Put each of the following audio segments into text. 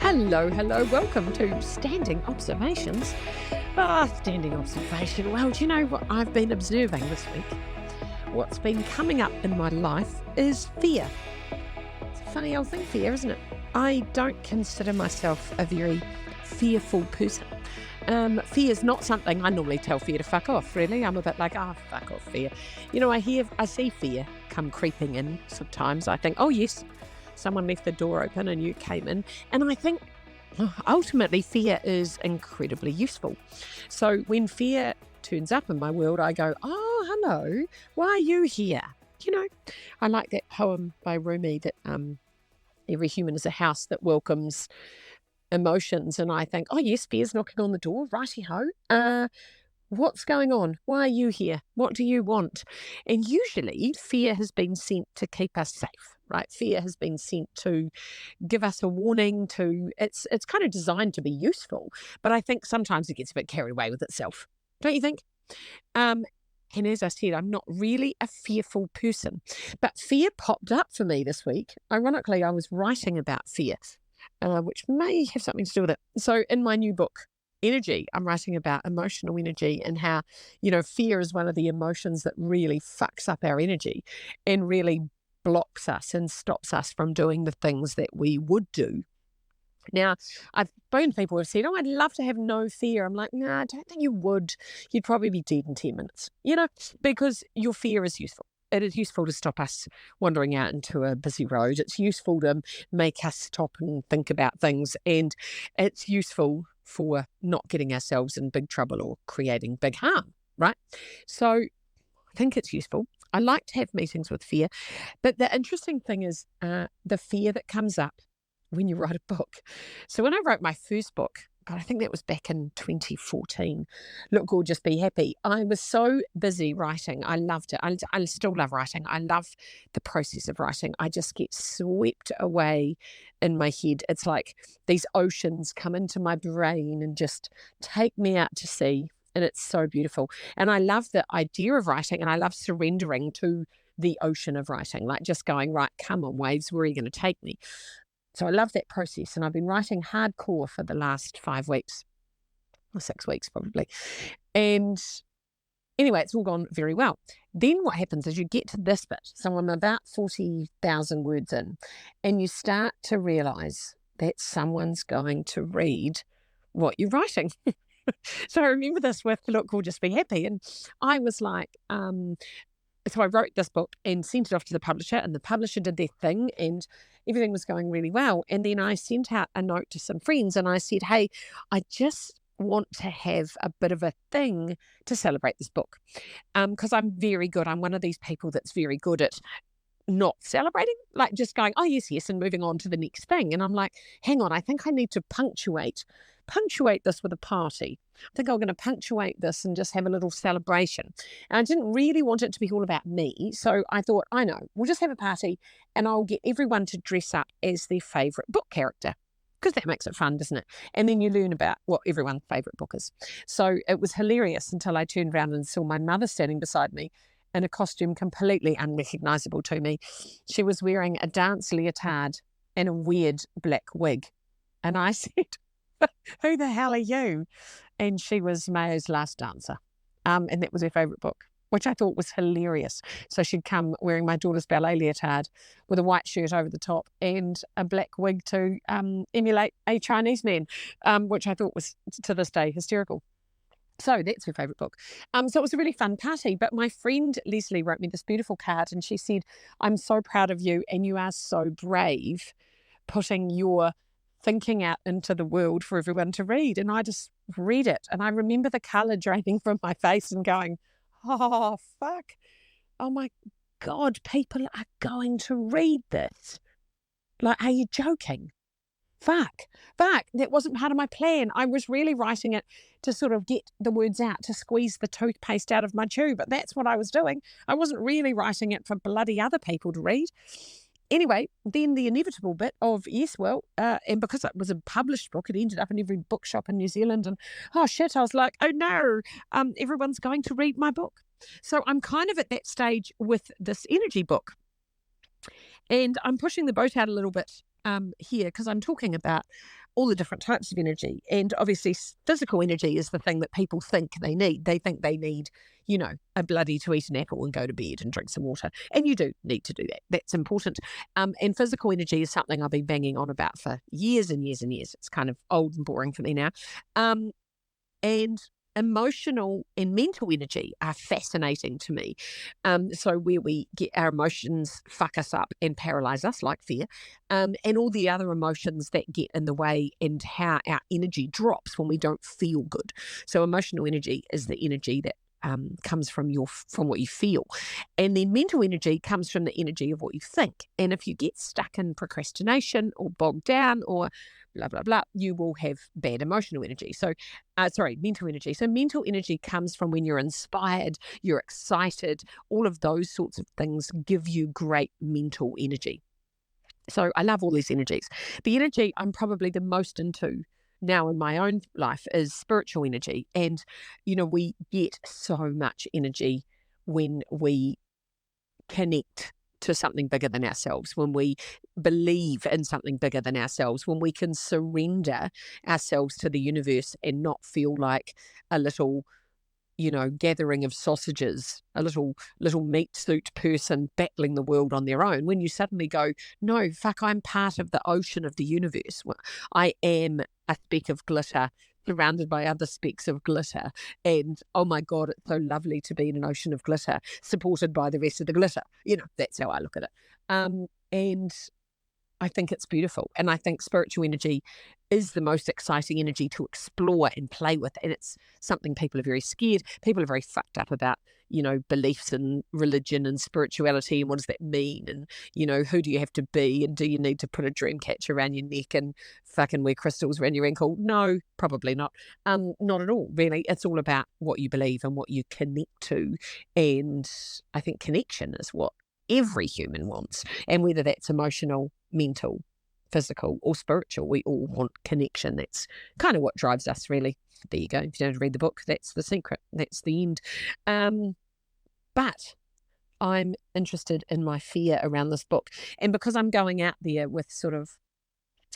Hello, welcome to Standing Observations. Standing observation. Well, do you know what I've been observing this week? What's been coming up in my life is fear. It's a funny old thing, fear, isn't it? I don't consider myself a very fearful person. Fear is not something I normally tell fear to fuck off, really. I'm a bit like, fuck off, fear. You know, I see fear come creeping in sometimes. I think, oh, yes, someone left the door open and you came in. And I think ultimately fear is incredibly useful. So when fear turns up in my world, I go, oh, hello, why are you here? You know, I like that poem by Rumi that every human is a house that welcomes emotions. And I think, oh, yes, fear's knocking on the door, righty-ho. What's going on? Why are you here? What do you want? And usually fear has been sent to keep us safe, right? Fear has been sent to give us a warning. It's kind of designed to be useful, but I think sometimes it gets a bit carried away with itself. Don't you think? And as I said, I'm not really a fearful person, but fear popped up for me this week. Ironically, I was writing about fear, which may have something to do with it. So in my new book, Energy, I'm writing about emotional energy and how, fear is one of the emotions that really fucks up our energy and really blocks us and stops us from doing the things that we would do. Now, I've spoken to people who have said, oh, I'd love to have no fear. I'm like, no, I don't think you would. You'd probably be dead in 10 minutes, because your fear is useful. It is useful to stop us wandering out into a busy road. It's useful to make us stop and think about things. And it's useful for not getting ourselves in big trouble or creating big harm, right? So I think it's useful. I like to have meetings with fear. But the interesting thing is the fear that comes up when you write a book. So when I wrote my first book, God, I think that was back in 2014, Look Gorgeous, Be Happy. I was so busy writing. I loved it. I still love writing. I love the process of writing. I just get swept away in my head. It's like these oceans come into my brain and just take me out to sea. And it's so beautiful. And I love the idea of writing, and I love surrendering to the ocean of writing, like just going, right, come on, waves, where are you going to take me? So I love that process, and I've been writing hardcore for the last 5 weeks, or 6 weeks probably. And anyway, it's all gone very well. Then what happens is you get to this bit, so I'm about 40,000 words in, and you start to realise that someone's going to read what you're writing. So I remember this with Look Gorgeous, Be Happy, and I was like, so I wrote this book and sent it off to the publisher, and the publisher did their thing and everything was going really well. And then I sent out a note to some friends and I said, hey, I just want to have a bit of a thing to celebrate this book. Because I'm very good. I'm one of these people that's very good at not celebrating, like just going, oh, yes, and moving on to the next thing. And I'm like, hang on, I think I need to punctuate this with a party. I think I'm going to punctuate this and just have a little celebration. And I didn't really want it to be all about me. So I thought, I know, we'll just have a party and I'll get everyone to dress up as their favourite book character, because that makes it fun, doesn't it? And then you learn about what everyone's favourite book is. So it was hilarious until I turned around and saw my mother standing beside me in a costume completely unrecognisable to me. She was wearing a dance leotard and a weird black wig. And I said, who the hell are you? And she was Mayo's Last Dancer. And that was her favourite book, which I thought was hilarious. So she'd come wearing my daughter's ballet leotard with a white shirt over the top and a black wig to emulate a Chinese man, which I thought was, to this day, hysterical. So that's her favourite book. So it was a really fun party. But my friend Leslie wrote me this beautiful card and she said, I'm so proud of you and you are so brave putting your thinking out into the world for everyone to read. And I just read it. And I remember the colour draining from my face and going, oh, fuck. Oh, my God, people are going to read this. Like, are you joking? Fuck. That wasn't part of my plan. I was really writing it to sort of get the words out, to squeeze the toothpaste out of my tube. But that's what I was doing. I wasn't really writing it for bloody other people to read. Anyway, then the inevitable bit of, and because it was a published book, it ended up in every bookshop in New Zealand. And, oh, shit, I was like, oh, no, everyone's going to read my book. So I'm kind of at that stage with this energy book. And I'm pushing the boat out a little bit here because I'm talking about all the different types of energy. And obviously physical energy is the thing that people think they need. They think they need, a bloody to eat an apple and go to bed and drink some water. And you do need to do that. That's important. And physical energy is something I've been banging on about for years and years and years. It's kind of old and boring for me now. And emotional and mental energy are fascinating to me. So where we get our emotions fuck us up and paralyze us, like fear, and all the other emotions that get in the way, and how our energy drops when we don't feel good. So emotional energy is the energy that comes from what you feel, and then mental energy comes from the energy of what you think. And if you get stuck in procrastination or bogged down or blah blah blah, you will have bad emotional energy. Mental energy. So mental energy comes from when you're inspired, you're excited. All of those sorts of things give you great mental energy. So I love all these energies. The energy I'm probably the most into now in my own life is spiritual energy. And, we get so much energy when we connect to something bigger than ourselves, when we believe in something bigger than ourselves, when we can surrender ourselves to the universe and not feel like a little gathering of sausages, a little meat suit person battling the world on their own. When you suddenly go, no, fuck, I'm part of the ocean of the universe. I am a speck of glitter surrounded by other specks of glitter. And oh my God, it's so lovely to be in an ocean of glitter supported by the rest of the glitter. That's how I look at it. And I think it's beautiful. And I think spiritual energy is the most exciting energy to explore and play with. And it's something people are very scared. People are very fucked up about, beliefs in religion and spirituality and what does that mean? And, who do you have to be? And do you need to put a dream catcher around your neck and fucking wear crystals around your ankle? No, probably not. Not at all, really. It's all about what you believe and what you connect to. And I think connection is what every human wants. And whether that's emotional, mental, physical or spiritual, we all want connection. That's kind of what drives us, really. There you go. If you don't read the book, that's the secret. That's the end. But I'm interested in my fear around this book. And because I'm going out there with sort of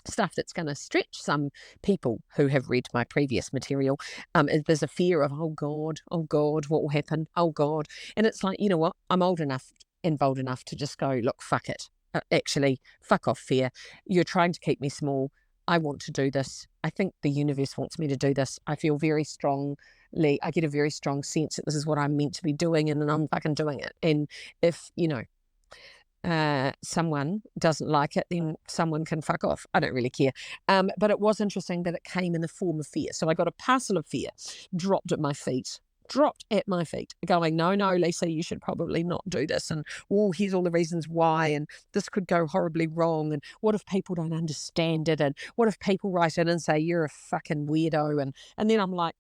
stuff that's going to stretch some people who have read my previous material, there's a fear of, oh God, what will happen? Oh God. And it's like, you know what? I'm old enough and bold enough to just go, look, fuck it. Actually, fuck off, fear. You're trying to keep me small. I want to do this. I think the universe wants me to do this. I feel very strongly, I get a very strong sense that this is what I'm meant to be doing, and I'm fucking doing it. And if, someone doesn't like it, then someone can fuck off. I don't really care. But it was interesting that it came in the form of fear. So I got a parcel of fear dropped at my feet, going, no, Lisa, you should probably not do this. And, here's all the reasons why. And this could go horribly wrong. And what if people don't understand it? And what if people write in and say, you're a fucking weirdo? And then I'm like,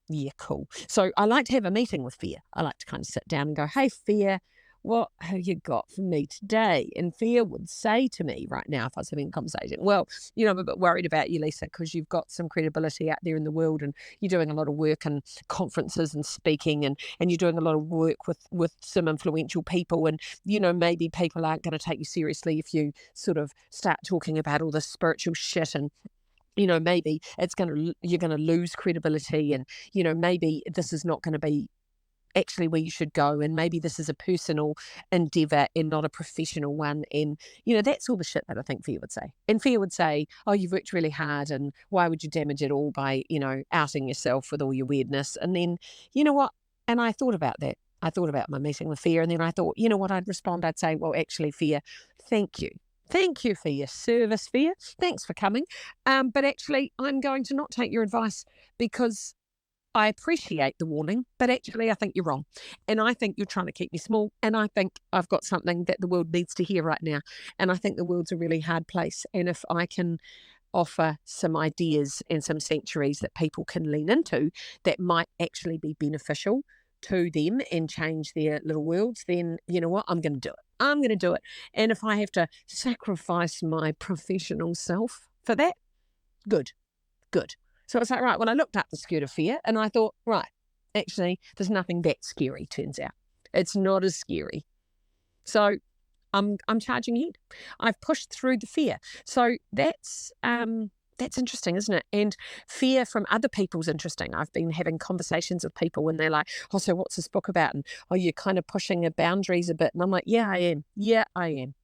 yeah, cool. So I like to have a meeting with fear. I like to kind of sit down and go, hey, fear, what have you got for me today? And fear would say to me right now, if I was having a conversation, well, I'm a bit worried about you, Lisa, because you've got some credibility out there in the world and you're doing a lot of work and conferences and speaking and you're doing a lot of work with some influential people. And, maybe people aren't going to take you seriously if you sort of start talking about all this spiritual shit, and maybe you're going to lose credibility, and, maybe this is not going to be actually where you should go, and maybe this is a personal endeavour and not a professional one. And that's all the shit that I think fear would say. And fear would say, oh, you've worked really hard, and why would you damage it all by outing yourself with all your weirdness? And then what, and I thought about that. I thought about my meeting with fear, and then I thought, what I'd respond? I'd say, well, actually, fear, thank you for your service, fear, thanks for coming, but actually I'm going to not take your advice, because I appreciate the warning, but actually I think you're wrong. And I think you're trying to keep me small. And I think I've got something that the world needs to hear right now. And I think the world's a really hard place. And if I can offer some ideas and some sanctuaries that people can lean into that might actually be beneficial to them and change their little worlds, then you know what? I'm going to do it. I'm going to do it. And if I have to sacrifice my professional self for that, good. So it's like, right, well, I looked up the skirt of fear and I thought, right, actually, there's nothing that scary, turns out. It's not as scary. So I'm charging ahead. I've pushed through the fear. So that's That's interesting, isn't it? And fear from other people's interesting. I've been having conversations with people when they're like, oh, so what's this book about? And, oh, you're kind of pushing the boundaries a bit. And I'm like, yeah, I am. Yeah, I am.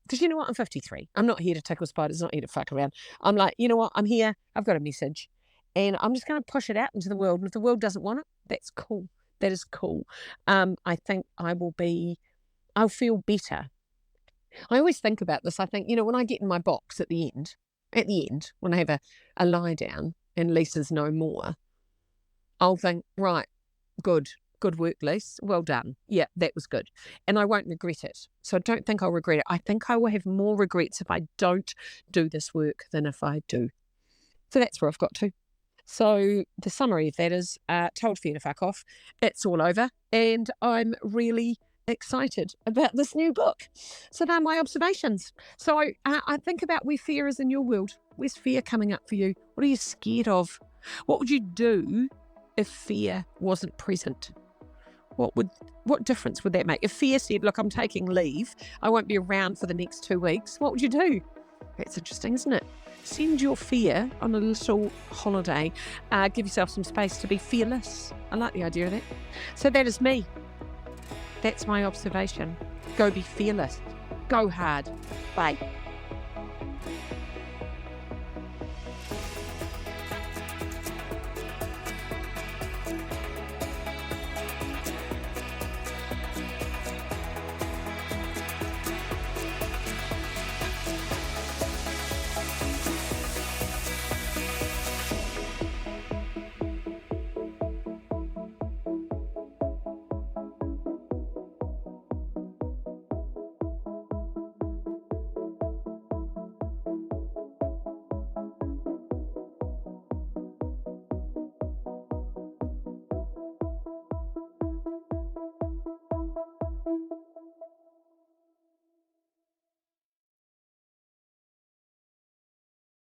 Because you know what? I'm 53. I'm not here to tickle spiders, not here to fuck around. I'm like, you know what? I'm here. I've got a message. And I'm just going to push it out into the world. And if the world doesn't want it, that's cool. That is cool. I think I'll feel better. I always think about this. I think, when I get in my box at the end, when I have a lie down and Lisa's no more, I'll think, right, good work, Lisa. Well done. Yeah, that was good. And I won't regret it. So I don't think I'll regret it. I think I will have more regrets if I don't do this work than if I do. So that's where I've got to. So the summary of that is, told fear to fuck off. It's all over. And I'm really excited about this new book. So they're my observations. So I think about where fear is in your world. Where's fear coming up for you? What are you scared of? What would you do if fear wasn't present? What difference would that make? If fear said, look, I'm taking leave, I won't be around for the next 2 weeks, what would you do? That's interesting, isn't it? Send your fear on a little holiday. Give yourself some space to be fearless. I like the idea of that. So that is me. That's my observation. Go be fearless. Go hard. Bye.